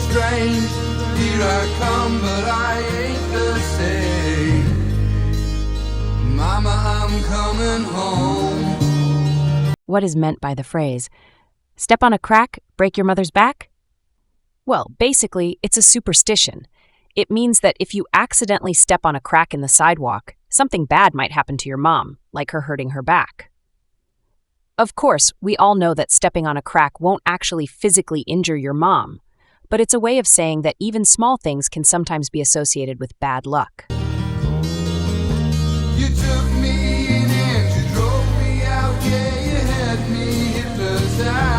strange. Here I come, but I ain't the same. Mama, I'm coming home. What is meant by the phrase, "Step on a crack, break your mother's back"? Well, basically, it's a superstition. It means that if you accidentally step on a crack in the sidewalk, something bad might happen to your mom, like her hurting her back. Of course, we all know that stepping on a crack won't actually physically injure your mom, but it's a way of saying that even small things can sometimes be associated with bad luck. You took me in and you drove me out, yeah, you had me hypnotized.